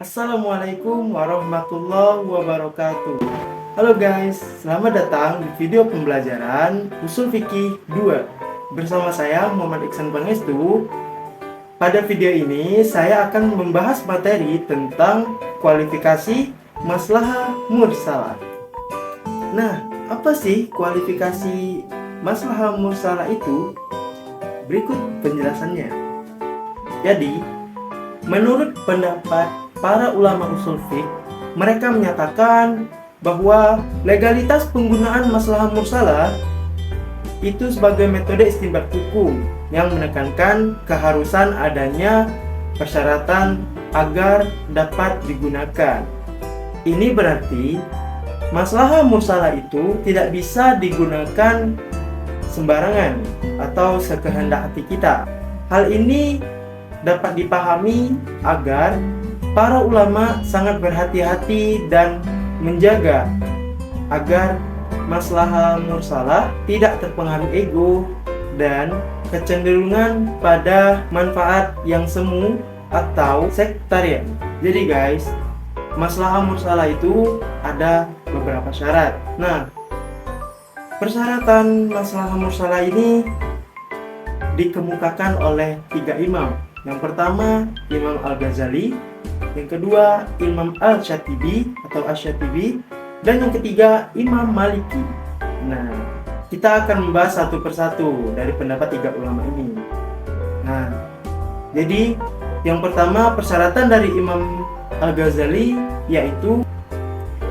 Assalamualaikum warahmatullahi wabarakatuh. Halo guys, selamat datang di video pembelajaran Usul Fikih 2 bersama saya Muhammad Iksan Pangestu. Pada video ini saya akan membahas materi tentang kualifikasi maslahah mursalah. Nah, apa sih kualifikasi maslahah mursalah itu? Berikut penjelasannya. Jadi, menurut pendapat para ulama usul fiqh, mereka menyatakan bahwa legalitas penggunaan maslahah mursalah itu sebagai metode istinbat hukum yang menekankan keharusan adanya persyaratan agar dapat digunakan. Ini berarti maslahah mursalah itu tidak bisa digunakan sembarangan atau sekehendak hati kita. Hal ini dapat dipahami agar para ulama sangat berhati-hati dan menjaga agar maslahah mursalah tidak terpengaruh ego dan kecenderungan pada manfaat yang semu atau sektarian. Jadi guys, maslahah mursalah itu ada beberapa syarat. Nah, persyaratan maslahah mursalah ini dikemukakan oleh 3 imam. Yang pertama, Imam Al-Ghazali, yang kedua Imam Al-Syatibi atau Asy-Syatibi, dan yang ketiga Imam Maliki. Nah, kita akan membahas satu persatu dari pendapat 3 ulama ini. Nah, jadi yang pertama persyaratan dari Imam Al-Ghazali yaitu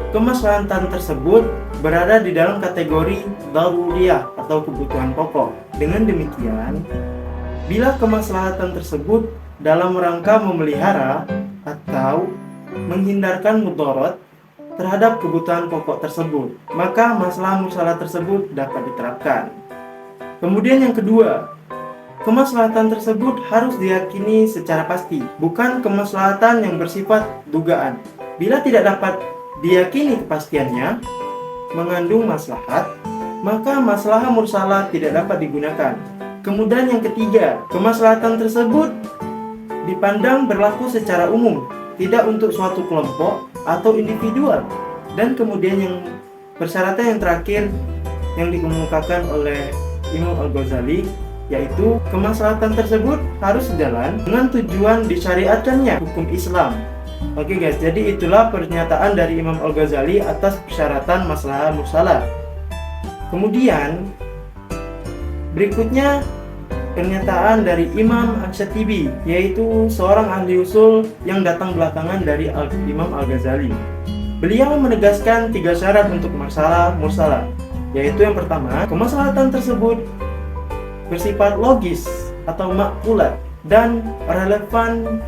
kemaslahatan tersebut berada di dalam kategori daruriyah atau kebutuhan pokok. Dengan demikian, bila kemaslahatan tersebut dalam rangka memelihara atau menghindarkan mudarat terhadap kebutuhan pokok tersebut, maka maslahah mursalah tersebut dapat diterapkan. Kemudian yang kedua, kemaslahatan tersebut harus diyakini secara pasti, bukan kemaslahatan yang bersifat dugaan. Bila tidak dapat diyakini kepastiannya mengandung maslahat, maka maslahah mursalah tidak dapat digunakan. Kemudian yang ketiga, kemaslahatan tersebut dipandang berlaku secara umum, tidak untuk suatu kelompok atau individual. Dan kemudian yang persyaratan yang terakhir yang dikemukakan oleh Imam Al-Ghazali yaitu kemaslahatan tersebut harus sejalan dengan tujuan disyariatkannya hukum Islam. Oke guys, jadi itulah pernyataan dari Imam Al-Ghazali atas persyaratan maslahah mursalah. Kemudian berikutnya pernyataan dari Imam Asy-Syatibi, yaitu seorang ahli usul yang datang belakangan dari Imam Al-Ghazali. Beliau menegaskan 3 syarat untuk masalah mursalah, yaitu yang pertama, kemaslahatan tersebut bersifat logis atau makkulat dan relevan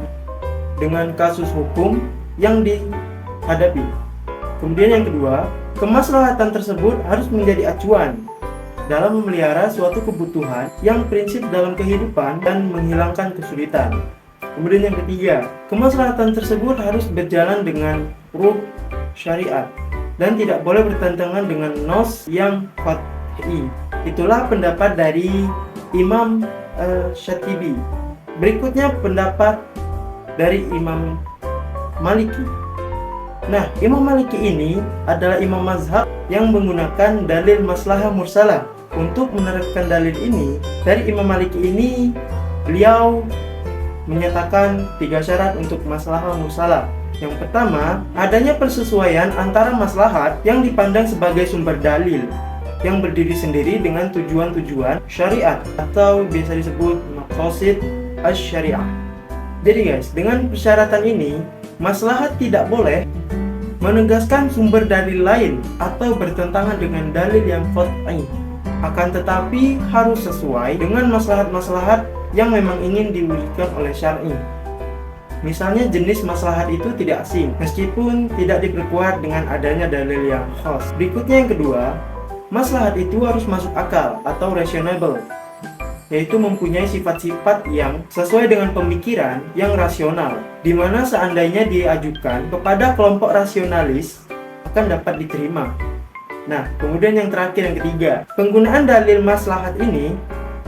dengan kasus hukum yang dihadapi. Kemudian yang kedua, kemaslahatan tersebut harus menjadi acuan dalam memelihara suatu kebutuhan yang prinsip dalam kehidupan dan menghilangkan kesulitan. Kemudian yang ketiga, kemaslahatan tersebut harus berjalan dengan ruh syariat dan tidak boleh bertentangan dengan nos yang qat'i. Itulah pendapat dari Imam Syatibi. Berikutnya pendapat dari Imam Maliki. Nah, Imam Maliki ini adalah imam mazhab yang menggunakan dalil maslahah mursalah. Untuk menerapkan dalil ini, dari Imam Maliki ini beliau menyatakan 3 syarat untuk maslahah mursalah. Yang pertama, adanya persesuaian antara maslahat yang dipandang sebagai sumber dalil yang berdiri sendiri dengan tujuan-tujuan syariat atau biasa disebut maqasid asy-syariah. Jadi guys, dengan persyaratan ini, maslahat tidak boleh menegaskan sumber dalil lain atau bertentangan dengan dalil yang qat'i. Akan tetapi harus sesuai dengan maslahat-maslahat yang memang ingin diwujudkan oleh syar'i. Misalnya jenis maslahat itu tidak asing, meskipun tidak diperkuat dengan adanya dalil yang khas. Berikutnya yang kedua, maslahat itu harus masuk akal atau reasonable, yaitu mempunyai sifat-sifat yang sesuai dengan pemikiran yang rasional, di mana seandainya diajukan kepada kelompok rasionalis akan dapat diterima. Nah, kemudian yang terakhir, yang ketiga, penggunaan dalil maslahat ini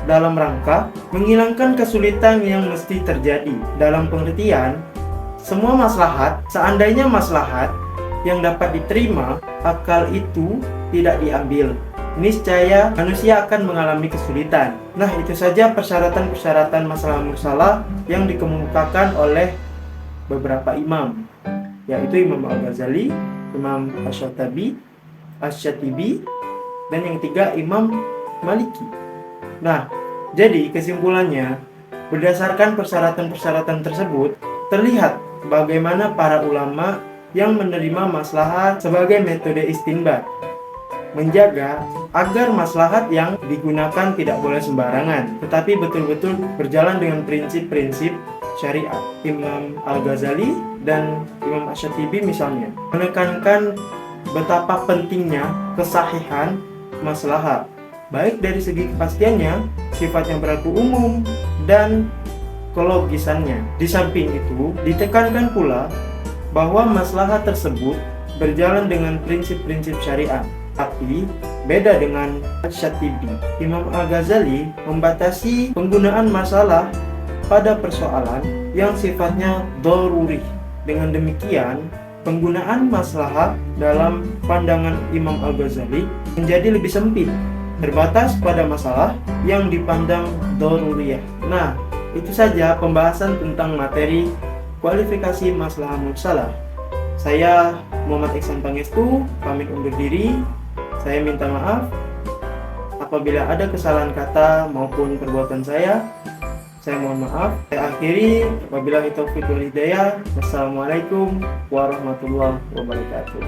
dalam rangka menghilangkan kesulitan yang mesti terjadi. Dalam pengertian, semua maslahat, seandainya maslahat yang dapat diterima, akal itu tidak diambil, niscaya manusia akan mengalami kesulitan. Nah, itu saja persyaratan-persyaratan masalah mursalah yang dikemukakan oleh beberapa imam, yaitu Imam Al-Ghazali, Imam Asy-Syatibi, dan yang ketiga Imam Maliki. Nah, jadi kesimpulannya, berdasarkan persyaratan-persyaratan tersebut, terlihat bagaimana para ulama yang menerima maslahat sebagai metode istinbat, menjaga agar maslahat yang digunakan tidak boleh sembarangan, tetapi betul-betul berjalan dengan prinsip-prinsip syariat. Imam Al-Ghazali dan Imam Asy-Syatibi misalnya menekankan betapa pentingnya kesahihan maslahat, baik dari segi kepastiannya, sifat yang berlaku umum, dan kelogisannya. Di samping itu, ditekankan pula bahwa maslahat tersebut berjalan dengan prinsip-prinsip syariat. Tapi beda dengan Asy-Syatibi, Imam Al-Ghazali membatasi penggunaan masalah pada persoalan yang sifatnya daruri. Dengan demikian, penggunaan maslahat dalam pandangan Imam Al-Ghazali menjadi lebih sempit, terbatas pada masalah yang dipandang daruriyah. Nah, itu saja pembahasan tentang materi kualifikasi maslahah mursalah. Saya Muhammad Iksan Pangestu pamit undur diri. Saya minta maaf apabila ada kesalahan kata maupun perbuatan saya. Saya mohon maaf. Saya akhiri, wabillahi taufiq wal hidayah. Wassalamualaikum warahmatullahi wabarakatuh.